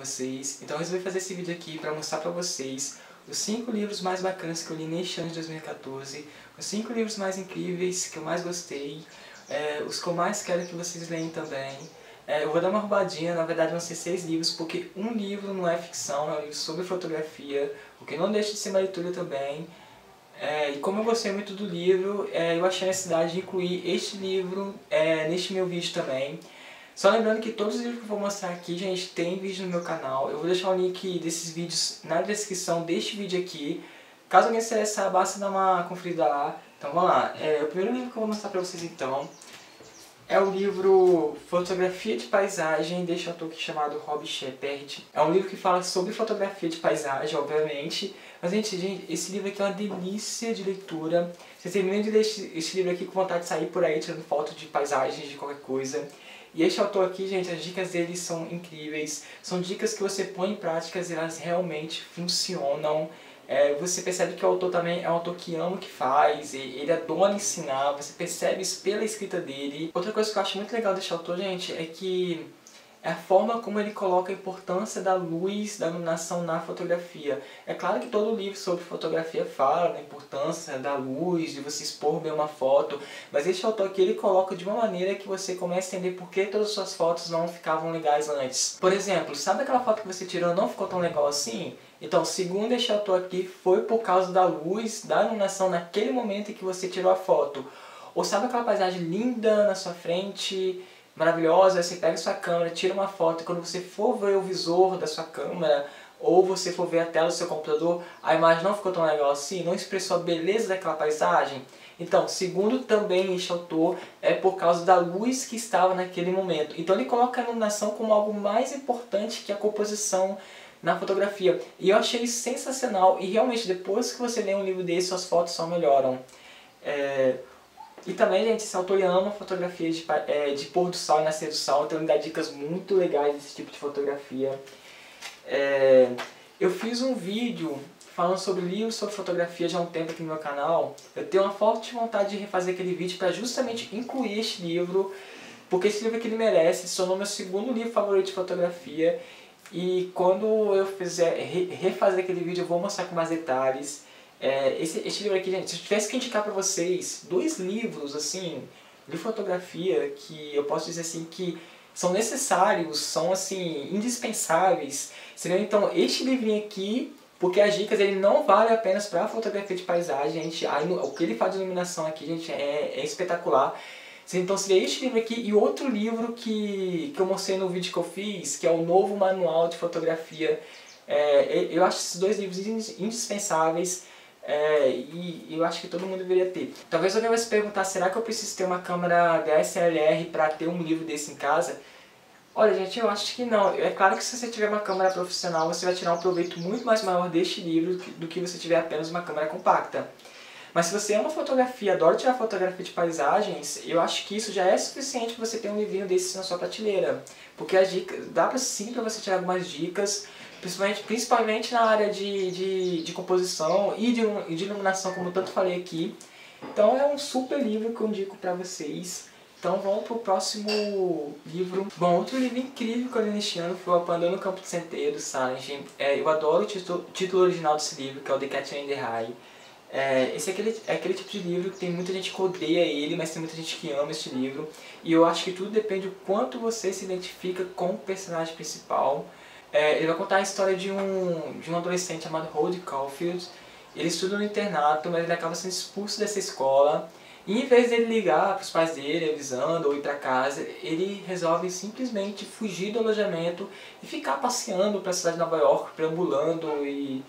vocês. Então eu resolvi fazer esse vídeo aqui para mostrar para vocês os 5 livros mais bacanas que eu li neste ano de 2014, os 5 livros mais incríveis que eu mais gostei, os que eu mais quero que vocês leiam também. Eu vou dar uma roubadinha, na verdade vão ser 6 livros, porque um livro não é ficção, é um livro sobre fotografia, o que não deixa de ser uma leitura também. E como eu gostei muito do livro, eu achei a necessidade de incluir este livro neste meu vídeo também. Só lembrando que todos os livros que eu vou mostrar aqui, gente, tem vídeo no meu canal. Eu vou deixar o link desses vídeos na descrição deste vídeo aqui. Caso alguém se interessar, basta dar uma conferida lá. Então vamos lá. O primeiro livro que eu vou mostrar pra vocês então é o livro Fotografia de Paisagem, deste autor aqui chamado Rob Shepard. É um livro que fala sobre fotografia de paisagem, obviamente. Mas, gente, esse livro aqui é uma delícia de leitura. Você termina de ler esse livro aqui com vontade de sair por aí tirando foto de paisagens, de qualquer coisa. E este autor aqui, gente, as dicas dele são incríveis. São dicas que você põe em prática e elas realmente funcionam. Você percebe que o autor também é um autor que ama o que faz, ele adora ensinar, você percebe isso pela escrita dele. Outra coisa que eu acho muito legal deste autor, gente, é que é a forma como ele coloca a importância da luz, da iluminação na fotografia. É claro que todo livro sobre fotografia fala da importância da luz, de você expor bem uma foto, mas este autor aqui ele coloca de uma maneira que você começa a entender por que todas as suas fotos não ficavam legais antes. Por exemplo, sabe aquela foto que você tirou e não ficou tão legal assim? Então, segundo este autor aqui, foi por causa da luz, da iluminação naquele momento em que você tirou a foto. Ou sabe aquela paisagem linda na sua frente, maravilhosa, você pega a sua câmera, tira uma foto e quando você for ver o visor da sua câmera ou você for ver a tela do seu computador, a imagem não ficou tão legal assim, não expressou a beleza daquela paisagem? Então, segundo também este autor, é por causa da luz que estava naquele momento. Então ele coloca a iluminação como algo mais importante que a composição na fotografia. E eu achei isso sensacional e realmente depois que você lê um livro desse, suas fotos só melhoram. E também, gente, esse autor ama fotografias de pôr do sol e nascer do sol, então ele dá dicas muito legais desse tipo de fotografia. Eu fiz um vídeo falando sobre livros sobre fotografia já há um tempo aqui no meu canal. Eu tenho uma forte vontade de refazer aquele vídeo para justamente incluir este livro, porque esse livro aqui ele merece, se tornou meu segundo livro favorito de fotografia. E quando eu fizer refazer aquele vídeo eu vou mostrar com mais detalhes. Esse livro aqui, gente, se eu tivesse que indicar pra vocês 2 livros, assim, de fotografia que eu posso dizer assim que são necessários, são assim, indispensáveis, seriam então este livrinho aqui, porque as dicas ele não valem apenas para fotografia de paisagem, gente. O que ele faz de iluminação aqui, gente, é espetacular. Então seria este livro aqui e outro livro que eu mostrei no vídeo que eu fiz, que é o Novo Manual de Fotografia. Eu acho esses 2 livros indispensáveis. E eu acho que todo mundo deveria ter. Talvez alguém vai se perguntar, será que eu preciso ter uma câmera DSLR para ter um livro desse em casa? Olha, gente, eu acho que não. É claro que se você tiver uma câmera profissional, você vai tirar um proveito muito mais maior deste livro do que você tiver apenas uma câmera compacta. Mas se você ama fotografia, adora tirar fotografia de paisagens, eu acho que isso já é suficiente para você ter um livrinho desses na sua prateleira. Porque as dicas, dá sim para você tirar algumas dicas, principalmente na área de composição e de iluminação, como eu tanto falei aqui. Então é um super livro que eu indico para vocês. Então vamos para o próximo livro. Bom, outro livro incrível que eu li neste ano foi o Abandono no Campo de Centeio, do Salinger. Eu adoro o título original desse livro, que é o The Catcher in the Rye. Esse é aquele tipo de livro que tem muita gente que odeia ele, mas tem muita gente que ama este livro. E eu acho que tudo depende do quanto você se identifica com o personagem principal. Ele vai contar a história de um adolescente chamado Roddy Caulfield. Ele estuda no internato, mas ele acaba sendo expulso dessa escola. E em vez dele ligar para os pais dele, avisando, ou ir para casa, ele resolve simplesmente fugir do alojamento e ficar passeando para a cidade de Nova York, perambulando e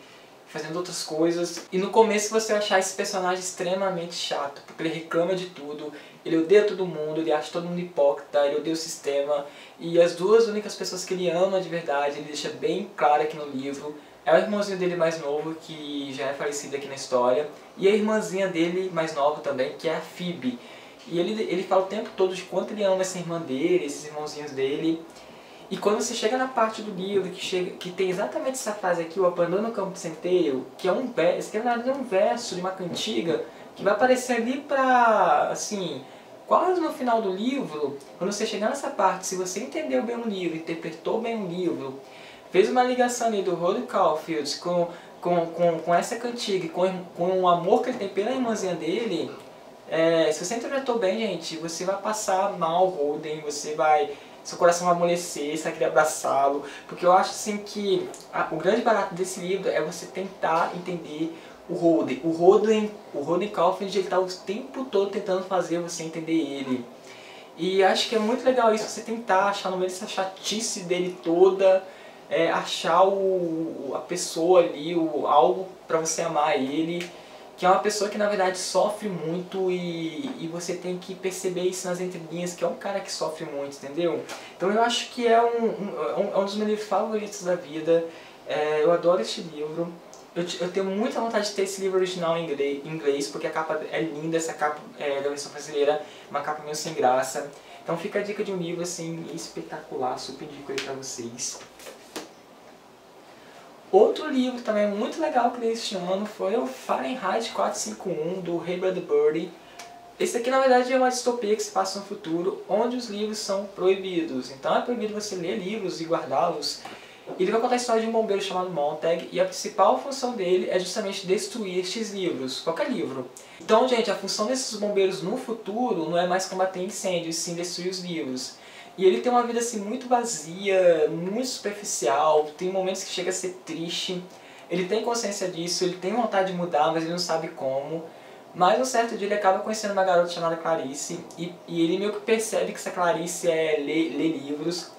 fazendo outras coisas. E no começo você vai achar esse personagem extremamente chato, porque ele reclama de tudo, ele odeia todo mundo, ele acha todo mundo hipócrita, ele odeia o sistema. E as 2 únicas pessoas que ele ama de verdade, ele deixa bem claro aqui no livro, é o irmãozinho dele mais novo, que já é falecido aqui na história, e a irmãzinha dele mais nova também, que é a Phoebe. E ele fala o tempo todo de quanto ele ama essa irmã dele, esses irmãozinhos dele. E quando você chega na parte do livro que tem exatamente essa frase aqui, o Abandono no Campo de Centeio, que é um verso, que na verdade é um verso de uma cantiga, que vai aparecer ali pra, assim, quase no final do livro. Quando você chegar nessa parte, se você entendeu bem o livro, interpretou bem o livro, fez uma ligação ali do Holly Caulfield com essa cantiga e com o amor que ele tem pela irmãzinha dele, se você interpretou bem, gente, você vai passar mal o Holden, seu coração vai amolecer, você vai querer abraçá-lo, porque eu acho assim que o grande barato desse livro é você tentar entender o Holden. O Holden Caulfield, ele tá o tempo todo tentando fazer você entender ele. E acho que é muito legal isso, você tentar achar no meio dessa chatice dele toda, achar a pessoa ali, algo pra você amar ele, que é uma pessoa que na verdade sofre muito e você tem que perceber isso nas entrelinhas, que é um cara que sofre muito, entendeu? Então eu acho que é um dos meus livros favoritos da vida, eu adoro este livro. Eu tenho muita vontade de ter esse livro original em inglês, porque a capa é linda, essa capa da versão brasileira, uma capa meio sem graça. Então fica a dica de um livro assim espetacular, super indico ele pra vocês. Outro livro também muito legal que li este ano foi o Fahrenheit 451, do Ray Bradbury. Esse aqui na verdade é uma distopia que se passa no futuro, onde os livros são proibidos. Então é proibido você ler livros e guardá-los. Ele vai contar a história de um bombeiro chamado Montag, e a principal função dele é justamente destruir estes livros, qualquer livro. Então, gente, a função desses bombeiros no futuro não é mais combater incêndios, sim destruir os livros. E ele tem uma vida assim muito vazia, muito superficial, tem momentos que chega a ser triste. Ele tem consciência disso, ele tem vontade de mudar, mas ele não sabe como. Mas um certo dia ele acaba conhecendo uma garota chamada Clarice, e ele meio que percebe que essa Clarice lê livros.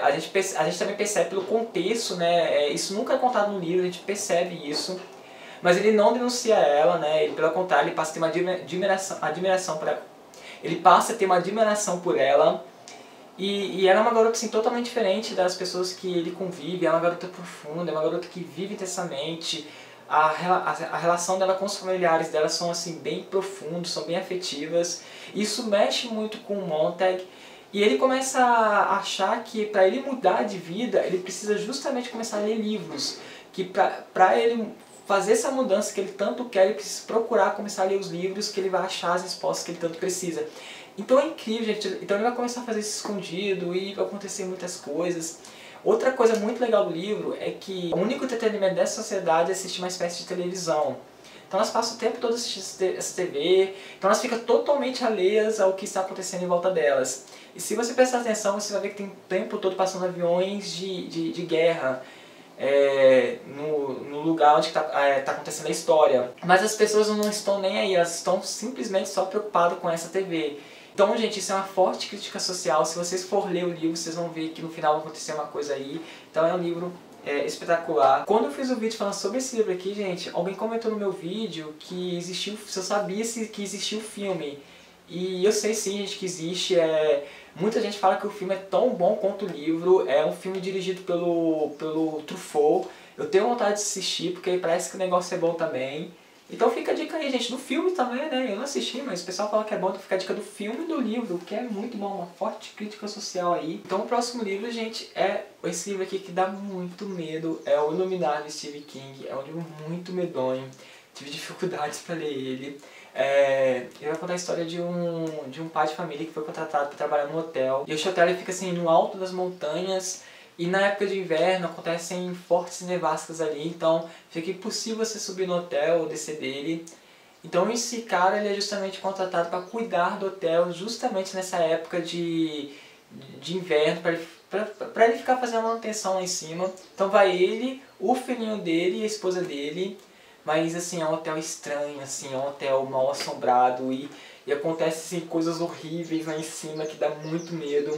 A gente também percebe pelo contexto, né? Isso nunca é contado no livro, a gente percebe isso. Mas ele não denuncia ela, né? Ele, pelo contrário, ele passa a ter uma ele passa a ter uma admiração por ela. E ela é uma garota assim, totalmente diferente das pessoas que ele convive. Ela é uma garota profunda, é uma garota que vive intensamente. A relação dela com os familiares dela são assim, bem profundos, são bem afetivas. Isso mexe muito com o Montag. E ele começa a achar que para ele mudar de vida, ele precisa justamente começar a ler livros. Que para ele fazer essa mudança que ele tanto quer, ele precisa procurar começar a ler os livros, que ele vai achar as respostas que ele tanto precisa. Então é incrível, gente. Então ele vai começar a fazer isso escondido e vai acontecer muitas coisas. Outra coisa muito legal do livro é que o único entretenimento dessa sociedade é assistir uma espécie de televisão. Então elas passam o tempo todo assistindo essa TV, então elas ficam totalmente alheias ao que está acontecendo em volta delas. E se você prestar atenção, você vai ver que tem o tempo todo passando aviões de guerra no lugar onde está acontecendo a história. Mas as pessoas não estão nem aí, elas estão simplesmente só preocupadas com essa TV. Então, gente, isso é uma forte crítica social. Se vocês for ler o livro, vocês vão ver que no final vai acontecer uma coisa aí. Então é um livro espetacular. Quando eu fiz o vídeo falando sobre esse livro aqui, gente, alguém comentou no meu vídeo que existiu, se eu sabia que existia o filme. E eu sei sim, gente, que existe. Muita gente fala que o filme é tão bom quanto o livro. É um filme dirigido pelo Truffaut. Eu tenho vontade de assistir porque parece que o negócio é bom também. Então fica a dica aí, gente, do filme também, né? Eu não assisti, mas o pessoal fala que é bom, então fica a dica do filme e do livro, que é muito bom, uma forte crítica social aí. Então o próximo livro, gente, é esse livro aqui que dá muito medo, é O Iluminado, de Stephen King. É um livro muito medonho, tive dificuldades para ler ele. Ele vai contar a história de um pai de família que foi contratado para trabalhar no hotel. E esse hotel ele fica assim no alto das montanhas. E na época de inverno acontecem fortes nevascas ali, então fica impossível você subir no hotel ou descer dele. Então esse cara ele é justamente contratado para cuidar do hotel justamente nessa época de inverno, para ele ficar fazendo manutenção lá em cima. Então vai ele, o filhinho dele e a esposa dele, mas assim, é um hotel estranho, assim, é um hotel mal assombrado e acontecem assim, coisas horríveis lá em cima que dá muito medo.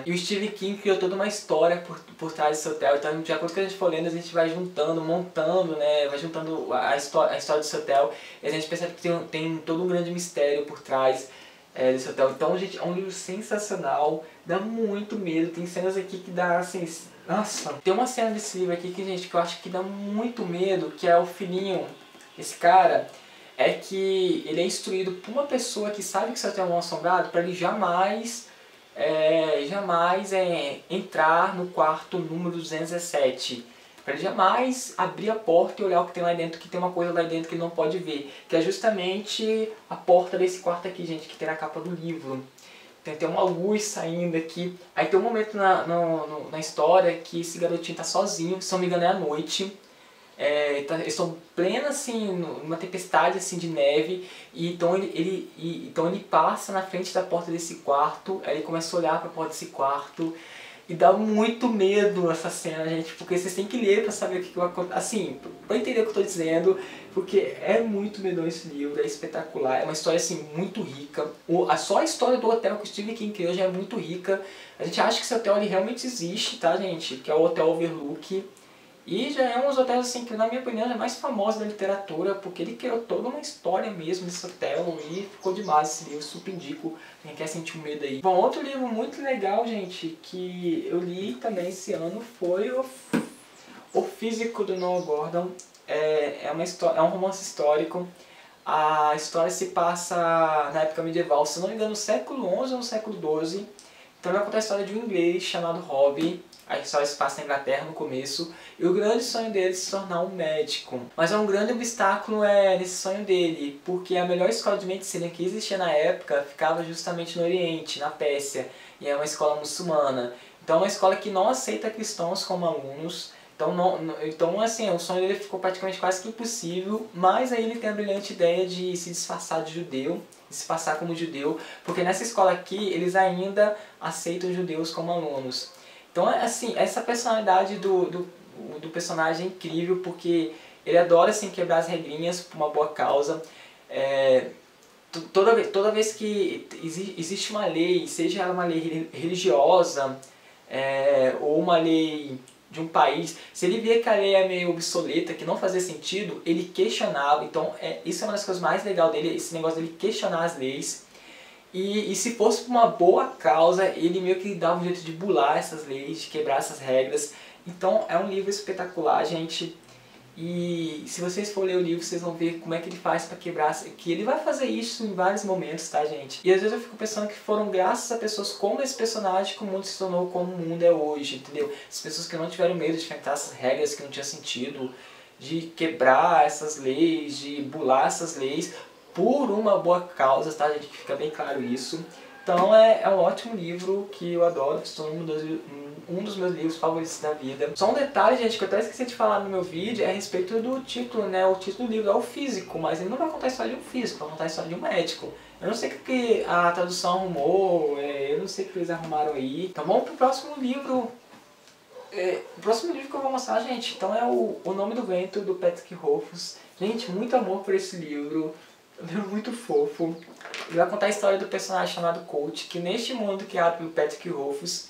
E o Stephen King criou toda uma história por trás desse hotel, então de acordo com o que a gente for lendo, a gente vai juntando, montando, né, vai juntando a história desse hotel, e a gente percebe que tem todo um grande mistério por trás desse hotel. Então, gente, é um livro sensacional, dá muito medo, tem cenas aqui que dá assim, nossa. Tem uma cena desse livro aqui que, gente, que eu acho que dá muito medo, que é o filhinho, esse cara, é que ele é instruído por uma pessoa que sabe que esse hotel é mal assombrado, para ele jamais entrar no quarto número 217. Para ele jamais abrir a porta e olhar o que tem lá dentro, que tem uma coisa lá dentro que ele não pode ver. Que é justamente a porta desse quarto aqui, gente, que tem na capa do livro. tem até uma luz saindo aqui. Aí tem um momento na história que esse garotinho tá sozinho, se não me engano é à noite. Eles estão plena assim, numa tempestade assim, de neve, e então ele passa na frente da porta desse quarto, aí ele começa a olhar para a porta desse quarto, e dá muito medo essa cena, gente, porque vocês têm que ler para saber o que vai acontecer, assim, para entender o que eu tô dizendo, porque é muito medonho esse livro, é espetacular, é uma história assim muito rica. Só a história do hotel que o Stephen King criou já é muito rica. A gente acha que esse hotel ele realmente existe, tá, gente? Que é o Hotel Overlook. E já é um dos hotéis assim, que na minha opinião é mais famoso da literatura, porque ele criou toda uma história mesmo desse hotel e ficou demais esse livro, super indico, quem quer sentir um medo aí. Bom, outro livro muito legal, gente, que eu li também esse ano foi O Físico do Noah Gordon. É um romance histórico. A história se passa na época medieval, se não me engano no século XI ou no século XII. Então vai contar a história de um inglês chamado Robbie. A história se passa na Inglaterra no começo, e o grande sonho dele é se tornar um médico. Mas um grande obstáculo nesse sonho dele, porque a melhor escola de medicina que existia na época ficava justamente no Oriente, na Pérsia, e é uma escola muçulmana. Então é uma escola que não aceita cristãos como alunos. Então assim, o sonho dele ficou praticamente quase que impossível, mas aí ele tem a brilhante ideia de se disfarçar de judeu, de se passar como judeu, porque nessa escola aqui eles ainda aceitam judeus como alunos. Então, assim, essa personalidade do personagem é incrível, porque ele adora assim, quebrar as regrinhas por uma boa causa. Toda vez que existe uma lei, seja ela uma lei religiosa ou uma lei de um país, se ele via que a lei é meio obsoleta, que não fazia sentido, ele questionava. Então, isso é uma das coisas mais legais dele, esse negócio dele questionar as leis. E se fosse por uma boa causa, ele meio que dava um jeito de bular essas leis, de quebrar essas regras. Então é um livro espetacular, gente. E se vocês forem ler o livro, vocês vão ver como é que ele faz para quebrar, que ele vai fazer isso em vários momentos, tá, gente? E às vezes eu fico pensando que foram graças a pessoas como esse personagem que o mundo se tornou como o mundo é hoje, entendeu? As pessoas que não tiveram medo de enfrentar essas regras que não tinham sentido, de quebrar essas leis, de bular essas leis, por uma boa causa, tá, gente? Que fica bem claro isso. Então é um ótimo livro que eu adoro, que se tornou um dos meus livros favoritos da vida. Só um detalhe, gente, que eu até esqueci de falar no meu vídeo, é a respeito do título, né? O título do livro é O Físico, mas ele não vai contar a história de um físico, vai contar a história de um médico. Eu não sei o que a tradução arrumou, eu não sei o que eles arrumaram aí. Então vamos pro próximo livro. O próximo livro que eu vou mostrar, gente, então é O Nome do Vento, do Patrick Rothfuss. Gente, muito amor por esse livro. Um livro muito fofo. Ele vai contar a história do personagem chamado Colt, que neste mundo criado pelo Patrick Rothfuss,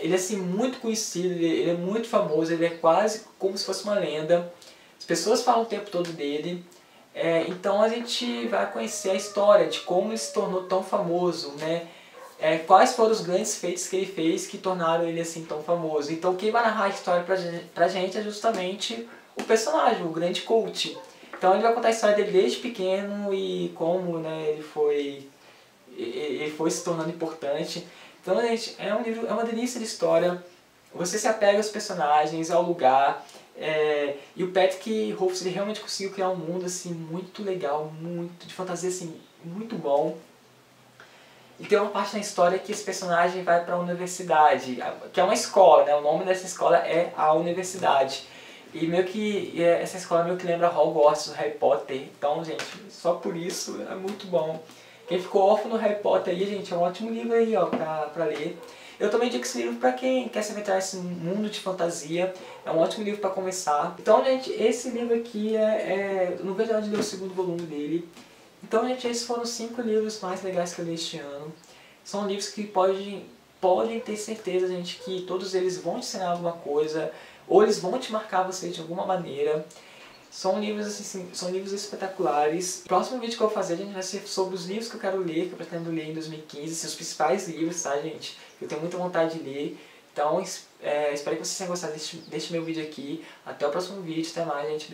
ele é assim, muito conhecido, ele é muito famoso, ele é quase como se fosse uma lenda. As pessoas falam o tempo todo dele. Então a gente vai conhecer a história de como ele se tornou tão famoso, né? Quais foram os grandes feitos que ele fez que tornaram ele assim tão famoso. Então quem vai narrar a história pra gente é justamente o personagem, o grande Colt. Então ele vai contar a história dele desde pequeno e como, né, ele foi se tornando importante. Então, gente, é um livro, é uma delícia de história. Você se apega aos personagens, ao lugar. E o Patrick Rothfuss, ele realmente conseguiu criar um mundo assim muito legal, muito de fantasia assim, muito bom. E tem uma parte na história que esse personagem vai para a universidade, que é uma escola, né? O nome dessa escola é a universidade. E meio que essa escola meio que lembra Hogwarts do Harry Potter. Então, gente, só por isso é muito bom. Quem ficou órfão do Harry Potter aí, gente, é um ótimo livro aí, ó, pra ler. Eu também digo esse livro pra quem quer se aventurar nesse mundo de fantasia. É um ótimo livro pra começar. Então, gente, esse livro aqui eu não vejo a hora de ler o segundo volume dele. Então, gente, esses foram os 5 livros mais legais que eu li este ano. São livros que podem ter certeza, gente, que todos eles vão te ensinar alguma coisa, ou eles vão te marcar você de alguma maneira. São livros assim, são livros espetaculares. O próximo vídeo que eu vou fazer, gente, vai ser sobre os livros que eu quero ler, que eu pretendo ler em 2015, assim, os principais livros, tá, gente? Eu tenho muita vontade de ler. Então, espero que vocês tenham gostado deste meu vídeo aqui. Até o próximo vídeo, até mais, gente.